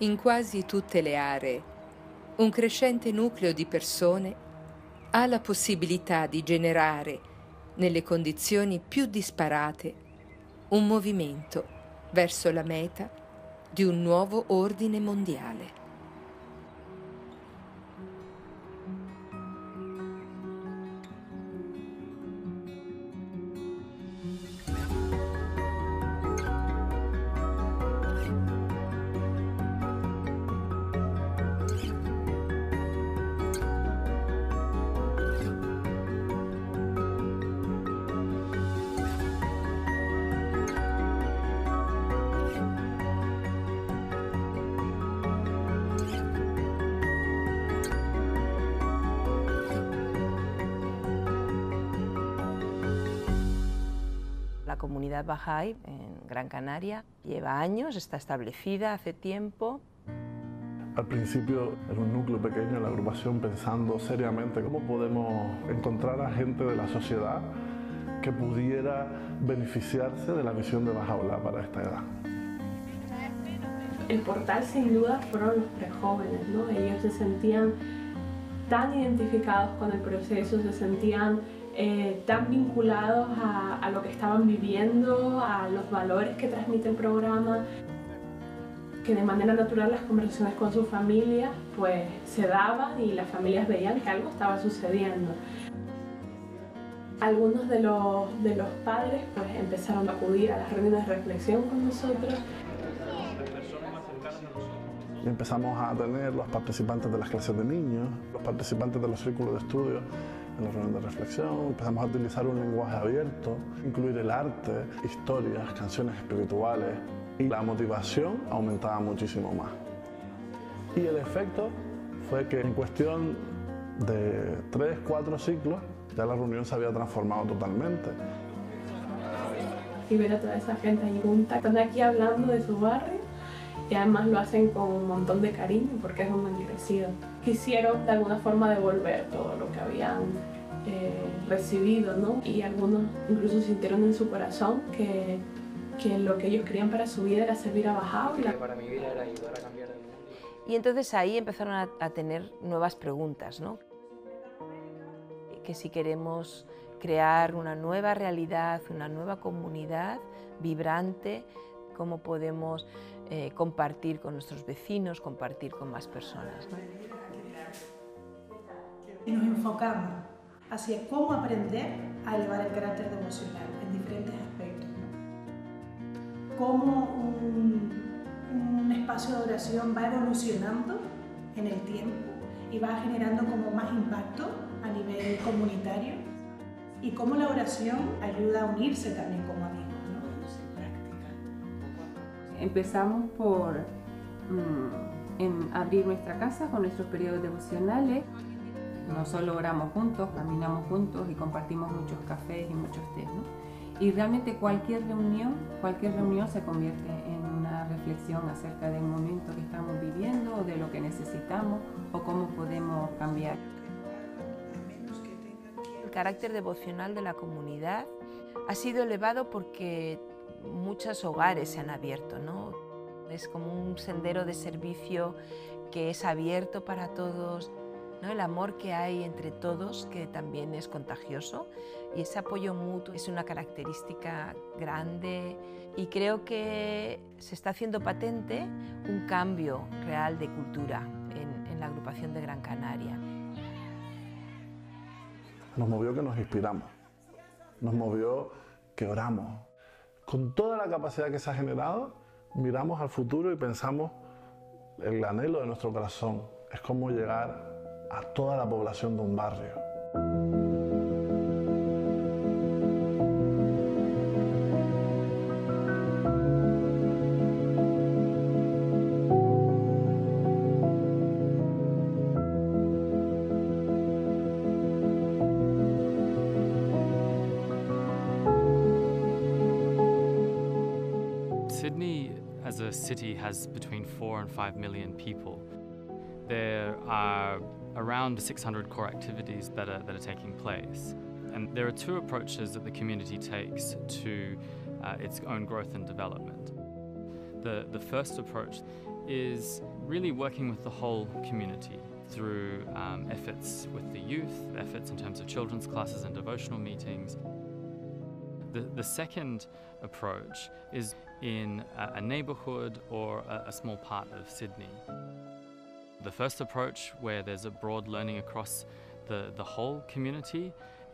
In quasi tutte le aree, un crescente nucleo di persone ha la possibilità di generare, nelle condizioni più disparate, un movimento verso la meta di un nuovo ordine mondiale. La comunidad Bahá'í en Gran Canaria lleva años, está establecida hace tiempo. Al principio era un núcleo pequeño en la agrupación pensando seriamente cómo podemos encontrar a gente de la sociedad que pudiera beneficiarse de la visión de Bahá'í para esta edad. El portal sin duda fueron los prejóvenes, ¿no? Ellos se sentían tan identificados con el proceso, se sentían tan vinculados a lo que estaban viviendo, a los valores que transmite el programa, que de manera natural las conversaciones con su familia pues se daban y las familias veían que algo estaba sucediendo. Algunos de los padres pues empezaron a acudir a las reuniones de reflexión con nosotros. Y empezamos a tener los participantes de las clases de niños, los participantes de los círculos de estudio en la reunión de reflexión. Empezamos a utilizar un lenguaje abierto, incluir el arte, historias, canciones espirituales, y la motivación aumentaba muchísimo más. Y el efecto fue que en cuestión de 3, 4 ciclos ya la reunión se había transformado totalmente. Y ver a toda esa gente ahí junta, están aquí hablando de su barrio y además lo hacen con un montón de cariño porque es donde han crecido. Quisieron de alguna forma devolver todo lo que habían recibido, ¿no? Y algunos incluso sintieron en su corazón que lo que ellos querían para su vida era servir a Bahá'í. Para mi vida era ayudar a cambiar el mundo. Y entonces ahí empezaron a tener nuevas preguntas, ¿no? Que si queremos crear una nueva realidad, una nueva comunidad vibrante, cómo podemos compartir con nuestros vecinos, compartir con más personas, ¿no? Y nos enfocamos hacia cómo aprender a elevar el carácter devocional en diferentes aspectos, ¿no? Cómo un espacio de oración va evolucionando en el tiempo y va generando como más impacto a nivel comunitario y cómo la oración ayuda a unirse también como amigos, ¿no? Empezamos por abrir nuestra casa con nuestros periodos devocionales. No solo oramos juntos, caminamos juntos y compartimos muchos cafés y muchos tés, ¿no? Y realmente cualquier reunión se convierte en una reflexión acerca del momento que estamos viviendo o de lo que necesitamos o cómo podemos cambiar. El carácter devocional de la comunidad ha sido elevado porque muchos hogares se han abierto, ¿no? Es como un sendero de servicio que es abierto para todos, ¿no? El amor que hay entre todos, que también es contagioso, y ese apoyo mutuo es una característica grande, y creo que se está haciendo patente un cambio real de cultura en la agrupación de Gran Canaria. Nos movió que nos inspiramos, nos movió que oramos. Con toda la capacidad que se ha generado, miramos al futuro y pensamos el anhelo de nuestro corazón es cómo llegar a toda la población de un barrio. Sydney as a city has between 4 and 5 million people. There are around 600 core activities that are taking place. And there are two approaches that the community takes to its own growth and development. The first approach is really working with the whole community through efforts with the youth, efforts in terms of children's classes and devotional meetings. The second approach is in a neighbourhood or a small part of Sydney. The first approach, where there's a broad learning across the whole community,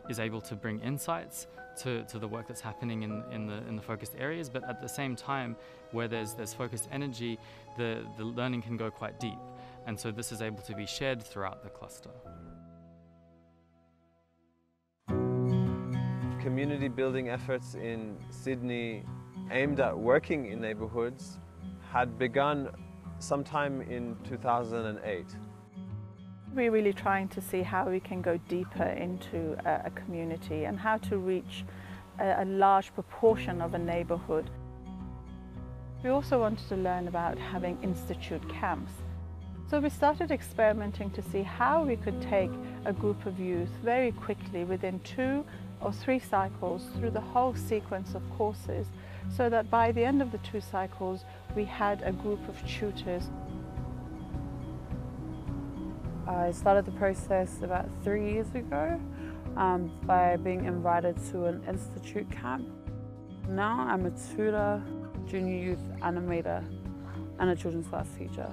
is able to bring insights to the work that's happening in the focused areas, but at the same time, where there's focused energy, the learning can go quite deep, and so this is able to be shared throughout the cluster. Community building efforts in Sydney aimed at working in neighbourhoods had begun sometime in 2008. We're really trying to see how we can go deeper into a community and how to reach a large proportion of a neighbourhood. We also wanted to learn about having institute camps. So we started experimenting to see how we could take a group of youth very quickly within 2 or 3 cycles through the whole sequence of courses, so that by the end of the 2 cycles we had a group of tutors. I started the process about 3 years ago by being invited to an institute camp. Now I'm a tutor, junior youth animator and a children's class teacher.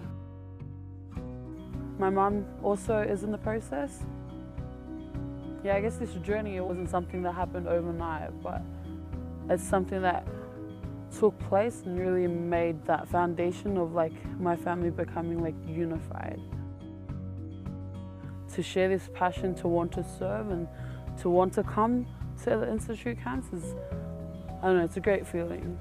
My mum also is in the process. Yeah, I guess this journey, it wasn't something that happened overnight, but it's something that took place and really made that foundation of like my family becoming like unified. To share this passion to want to serve and to want to come to the institute camps is, I don't know, it's a great feeling.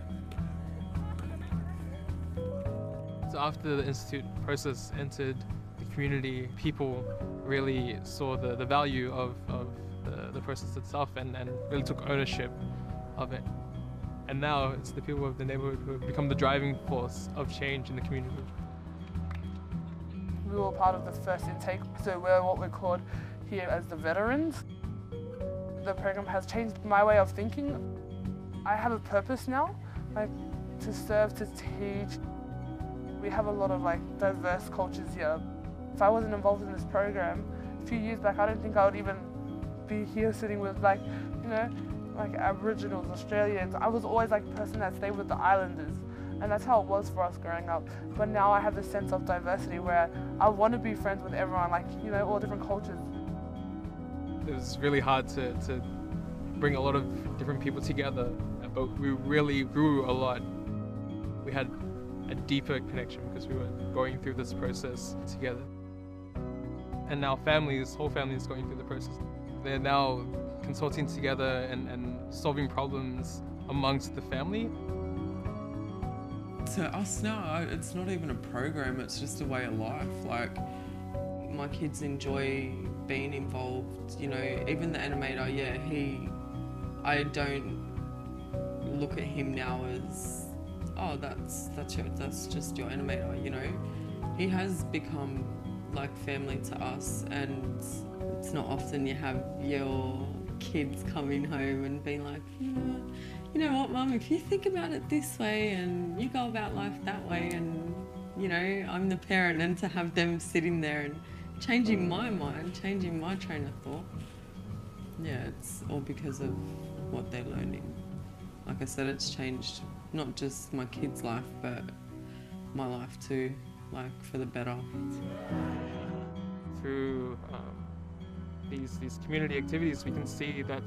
So after the institute process entered the community, people really saw the value of the process itself and really took ownership of it. And now it's the people of the neighbourhood who have become the driving force of change in the community. We were part of the first intake, so we're what we're called here as the veterans. The program has changed my way of thinking. I have a purpose now, like to serve, to teach. We have a lot of like diverse cultures here. If I wasn't involved in this program a few years back, I don't think I would even be here sitting with like, you know, like Aboriginals, Australians. I was always like the person that stayed with the islanders. And that's how it was for us growing up. But now I have this sense of diversity where I want to be friends with everyone, like, you know, all different cultures. It was really hard to bring a lot of different people together, but we really grew a lot. We had a deeper connection because we were going through this process together. And now whole families going through the process. They're now consulting together and solving problems amongst the family. To us now, it's not even a program, it's just a way of life. Like, my kids enjoy being involved, you know, even the animator, yeah, I don't look at him now as, oh, that's just your animator, you know. He has become like family to us, and it's not often you have your kids coming home and being like, you know what, Mum, if you think about it this way and you go about life that way, and, you know, I'm the parent, and to have them sitting there and changing my mind, changing my train of thought. Yeah, it's all because of what they're learning. Like I said, it's changed not just my kids' life, but my life too, like for the better. Through these community activities, we can see that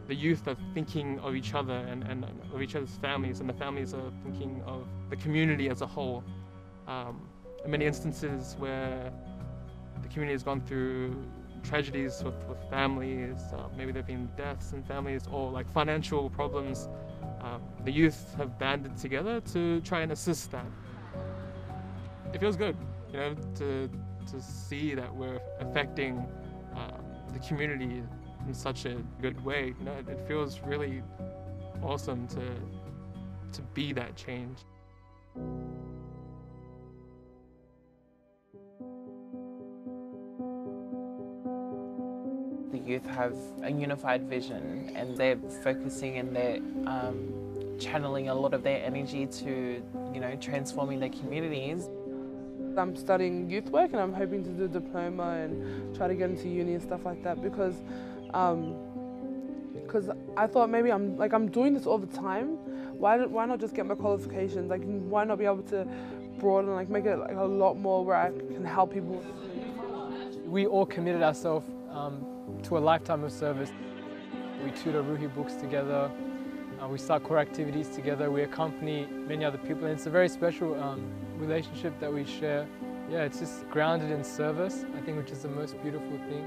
the youth are thinking of each other and of each other's families, and the families are thinking of the community as a whole. In many instances where the community has gone through tragedies with families, maybe there have been deaths in families or like financial problems, the youth have banded together to try and assist that. It feels good, you know, to see that we're affecting the community in such a good way. You know, it feels really awesome to be that change. The youth have a unified vision, and they're focusing and they're channeling a lot of their energy to, you know, transforming their communities. I'm studying youth work and I'm hoping to do a diploma and try to get into uni and stuff like that because I thought maybe I'm doing this all the time. Why not just get my qualifications? Like, why not be able to broaden, like make it like a lot more where I can help people? We all committed ourselves to a lifetime of service. We tutor Ruhi books together. We start core activities together. We accompany many other people, and it's a very special relationship that we share. Yeah, it's just grounded in service, I think, which is the most beautiful thing.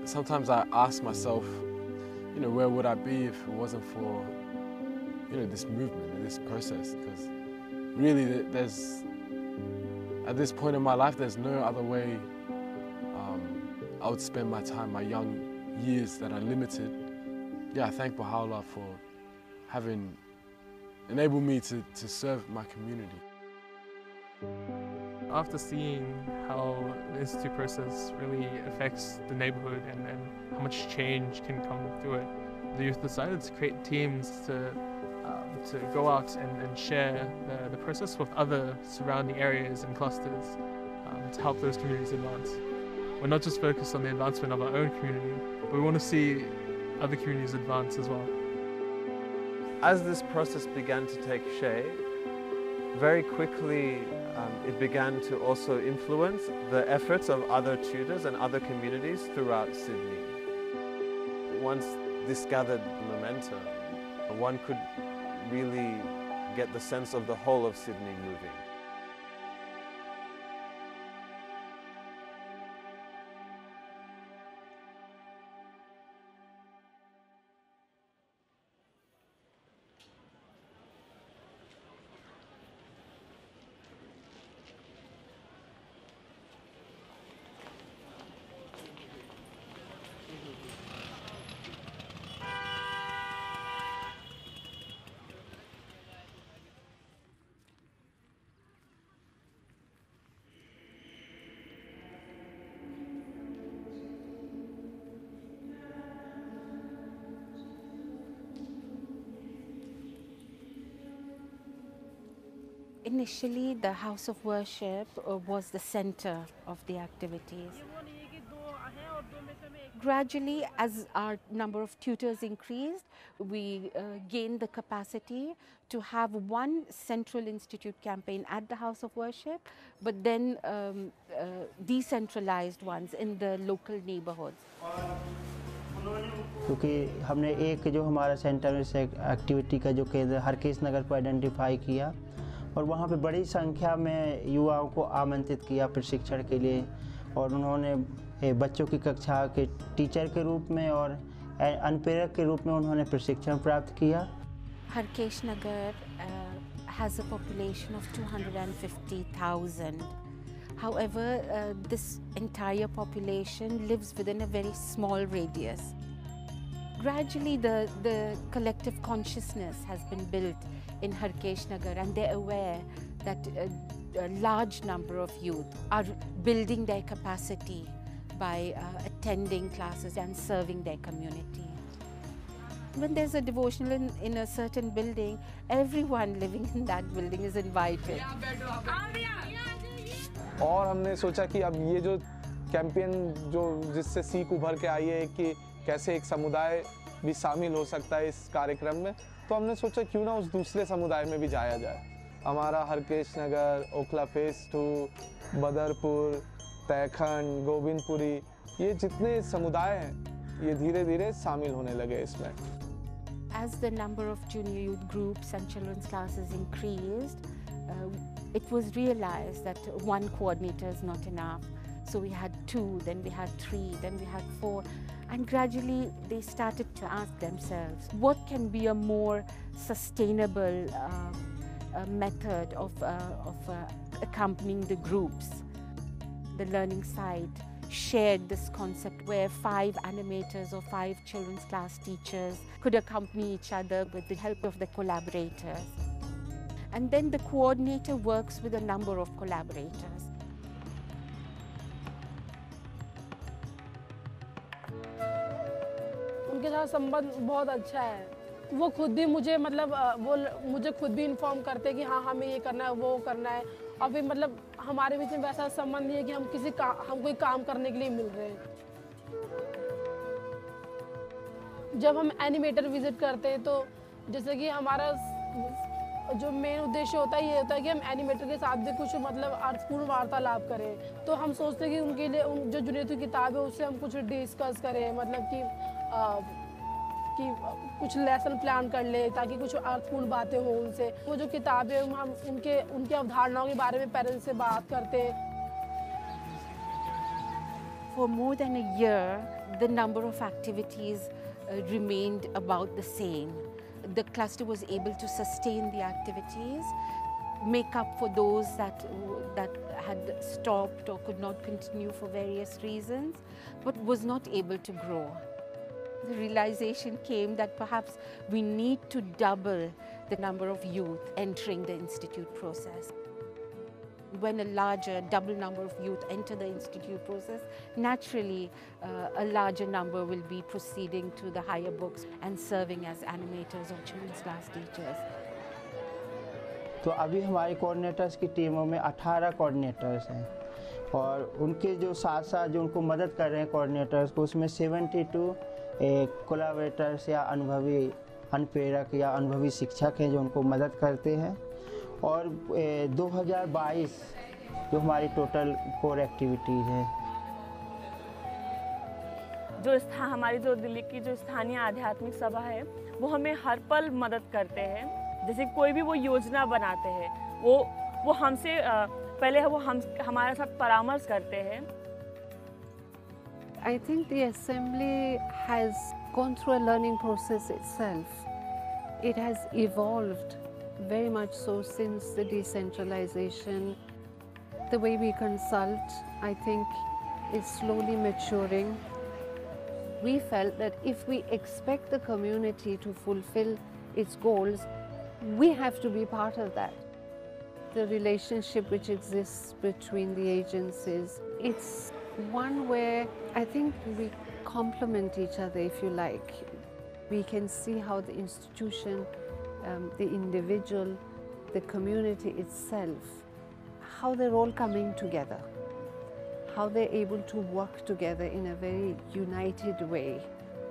Sometimes I ask myself, where would I be if it wasn't for, this movement and this process? Because really, at this point in my life, there's no other way I would spend my time, my young years that are limited. Yeah, I thank Bahá'í for having enabled me to serve my community. After seeing how the Institute process really affects the neighborhood and how much change can come through it, the youth decided to create teams to go out and share the process with other surrounding areas and clusters to help those communities advance. We're not just focused on the advancement of our own community, but we want to see other communities advance as well. As this process began to take shape, very quickly it began to also influence the efforts of other tutors and other communities throughout Sydney. Once this gathered momentum, one could really get the sense of the whole of Sydney moving. Initially, the house of worship was the center of the activities. Gradually, as our number of tutors increased, we gained the capacity to have one central institute campaign at the house of worship, but then decentralized ones in the local neighborhoods. क्योंकि हमने एक जो हमारा centre में से activity का जो केंद्र हरकेश नगर को आइडेंटिफाई किया और वहाँ पे बड़ी संख्या में युवाओं को आमंत्रित किया प्रशिक्षण के लिए और उन्होंने बच्चों की कक्षा के टीचर के रूप में और अनुप्रेरक के रूप में उन्होंने प्रशिक्षण प्राप्त किया। हरकेश नगर has a population of 250,000. However, this entire population lives within a very small radius. Gradually, the collective consciousness has been built in Harakesh Nagar, and they're aware that a large number of youth are building their capacity by attending classes and serving their community. When there's a devotional in a certain building, everyone living in that building is invited. और हमने सोचा कि अब ये जो campaign जिससे सीख उभर के आई है कि कैसे एक समुदाय भी शामिल हो सकता है इस कार्यक्रम में, तो हमने सोचा क्यों ना उस दूसरे समुदाय में भी जाया जाए। हमारा हरकेश नगर, ओखला फेस 2, बदरपुर, तैखंड, गोविंदपुरी, ये जितने समुदाय हैं ये धीरे धीरे शामिल होने लगे इसमें। As the number of junior youth groups and children's classes increased, it was realized that one coordinator is not enough. So we had 2, then we had 3, then we had 4, and gradually they started to ask themselves, what can be a more sustainable method of accompanying the groups? The learning site shared this concept where 5 animators or 5 children's class teachers could accompany each other with the help of the collaborators. And then the coordinator works with a number of collaborators. उनके साथ संबंध बहुत अच्छा है वो खुद भी मुझे मतलब वो मुझे खुद भी इन्फॉर्म करते हैं कि हाँ हमें ये करना है वो करना है, और फिर मतलब हमारे बीच में वैसा संबंध नहीं है कि हम कोई काम करने के लिए मिल रहे हैं। जब हम एनिमेटर विजिट करते हैं तो जैसे कि हमारा जो मेन उद्देश्य होता है ये होता है कि हम एनिमेटर के साथ भी कुछ मतलब अर्थपूर्ण वार्तालाप करें। तो हम सोचते हैं कि उनके लिए जो जुनेदी किताब है उससे हम कुछ डिस्कस करें, मतलब कि कुछ लेसन प्लान कर ले ताकि कुछ अर्थपूर्ण बातें हों उनसे। वो जो किताब है हम उनकी अवधारणाओं के बारे में पेरेंट्स से बात करते हैं। For more than a year, the number of activities remained about the same. The cluster was able to sustain the activities, make up for those that had stopped or could not continue for various reasons, but was not able to grow. The realization came that perhaps we need to double the number of youth entering the institute process. When a larger, double number of youth enter the institute process, naturally a larger number will be proceeding to the higher books and serving as animators or children's class teachers. तो अभी हमारे coordinators की टीमों में 18 coordinators हैं, और उनके जो साथ साथ जो उनको मदद कर रहे हैं कोऑर्डिनेटर्स को, उसमें 72 कोलैबोरेटर्स या अनुभवी अनुप्रेरक या अनुभवी शिक्षक हैं जो उनको मदद करते हैं। और 2022 जो हमारी टोटल कोर एक्टिविटीज़ है। हमारी जो दिल्ली की जो स्थानीय आध्यात्मिक सभा है वो हमें हर पल मदद करते हैं। जैसे कोई भी वो योजना बनाते हैं वो हमसे पहले वो हमारे साथ परामर्श करते हैं। I think the assembly has gone through a learning process itself. It has evolved very much so since the decentralization. The way we consult, I think, is slowly maturing. We felt that if we expect the community to fulfill its goals, we have to be part of that. The relationship which exists between the agencies, it's one where I think we complement each other, if you like. We can see how the institution, the individual, the community itself, how they're all coming together, how they're able to work together in a very united way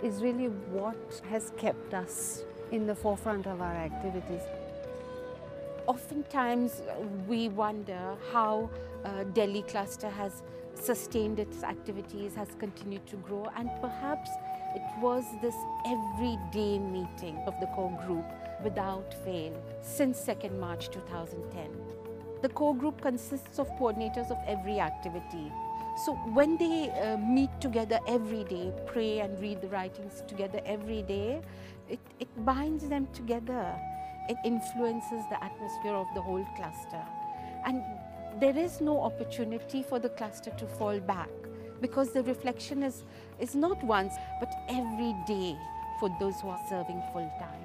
is really what has kept us in the forefront of our activities. Oftentimes we wonder how Delhi cluster has sustained its activities, has continued to grow, and perhaps it was this everyday meeting of the core group without fail since 2nd March 2010. The core group consists of coordinators of every activity. So when they meet together every day, pray and read the writings together every day, it binds them together. It influences the atmosphere of the whole cluster. And there is no opportunity for the cluster to fall back, because the reflection is not once, but every day for those who are serving full time.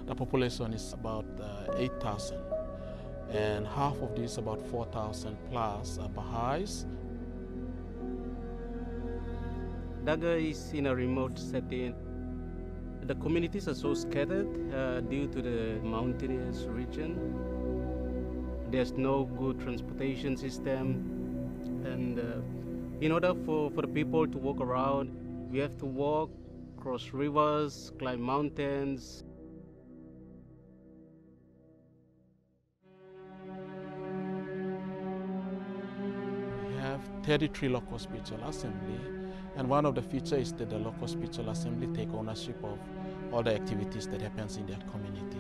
The population is about 8,000, and half of this, about 4,000 plus, are Bahá'ís. Daga is in a remote setting. The communities are so scattered due to the mountainous region. There's no good transportation system, and in order for the people to walk around, we have to walk, cross rivers, climb mountains. We have 33 local spiritual assembly, and one of the features is that the local spiritual assembly take ownership of all the activities that happens in that community.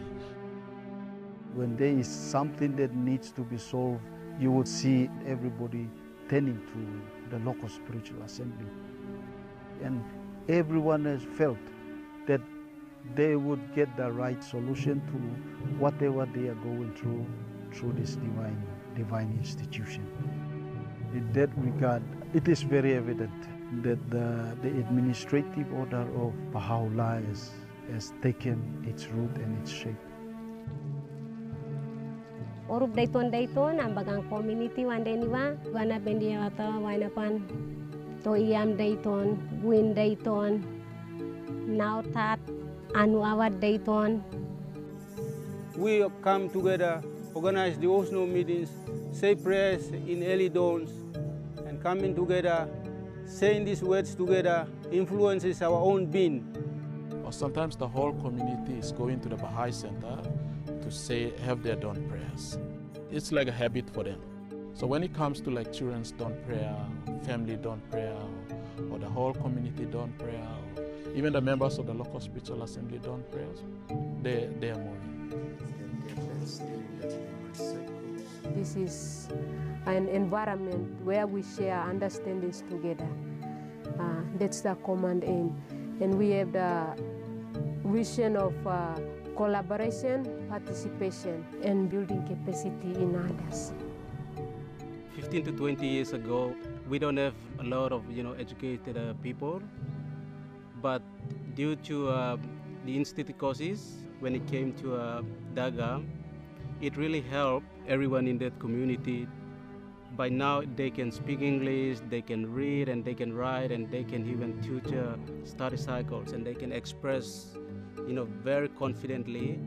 When there is something that needs to be solved, you would see everybody turning to the local spiritual assembly. And everyone has felt that they would get the right solution to whatever they are going through this divine institution. In that regard, it is very evident that the administrative order of Baha'u'llah has taken its root and its shape. Orup dayton ang bagang community wan deniwa wana bendia wata wana pan to iam dayton win dayton now that anu awat dayton. We come together, organize the Osno meetings, say prayers in early dawns, and coming together, saying these words together influences our own being. Or sometimes the whole community is going to the Baha'i Center to have their dawn prayers. It's like a habit for them. So when it comes to like children's dawn prayer, family dawn prayer, or the whole community dawn prayer, or even the members of the local spiritual assembly dawn prayers, they are moving. This is an environment where we share understandings together. That's the common aim. And we have the vision of collaboration, participation, and building capacity in others. 15 to 20 years ago, we don't have a lot of educated people, but due to the institute courses, when it came to Daga, it really helped everyone in that community. By now, they can speak English, they can read, and they can write, and they can even tutor study cycles, and they can express, very confidently.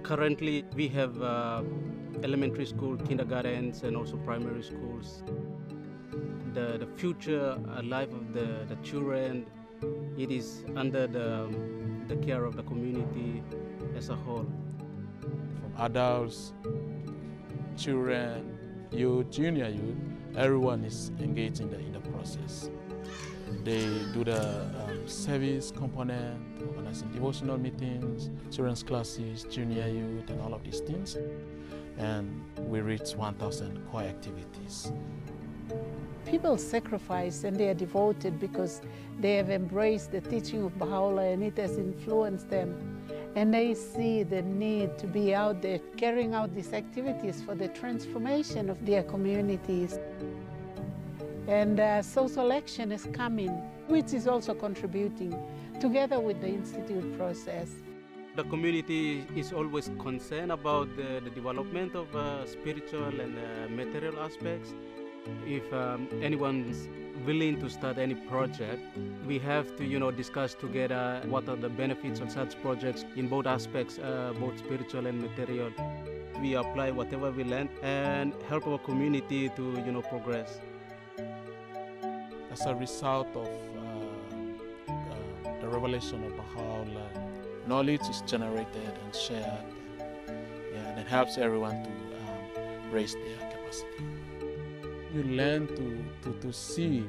Currently, we have elementary school, kindergartens, and also primary schools. The future life of the children, it is under the care of the community as a whole. From adults, children, youth, junior youth, everyone is engaged in the process. They do the service component, organizing devotional meetings, children's classes, junior youth, and all of these things. And we reach 1,000 core activities. People sacrifice and they are devoted because they have embraced the teaching of Baha'u'llah and it has influenced them. And they see the need to be out there carrying out these activities for the transformation of their communities. And social action is coming, which is also contributing together with the institute process. The community is always concerned about the development of spiritual and material aspects. If anyone's willing to start any project, we have to discuss together what are the benefits of such projects in both aspects, both spiritual and material. We apply whatever we learn and help our community to progress. As a result of the revelation of Baha'u'llah, knowledge is generated and shared, and it helps everyone to raise their capacity. You learn to see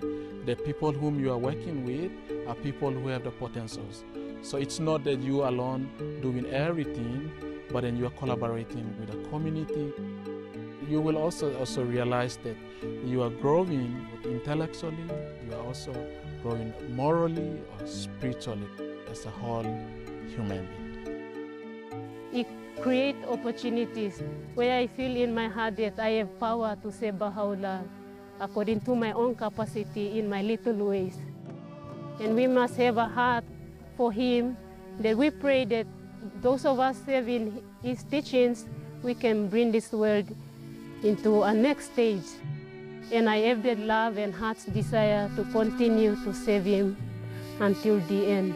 the people whom you are working with are people who have the potentials. So it's not that you alone doing everything, but then you are collaborating with the community. You will also realize that you are growing intellectually, you are also growing morally or spiritually as a whole human being. It creates opportunities where I feel in my heart that I have power to serve Baha'u'llah according to my own capacity in my little ways. And we must have a heart for him, that we pray that those of us serving his teachings, we can bring this world into a next stage. And I have that love and heart's desire to continue to serve him until the end.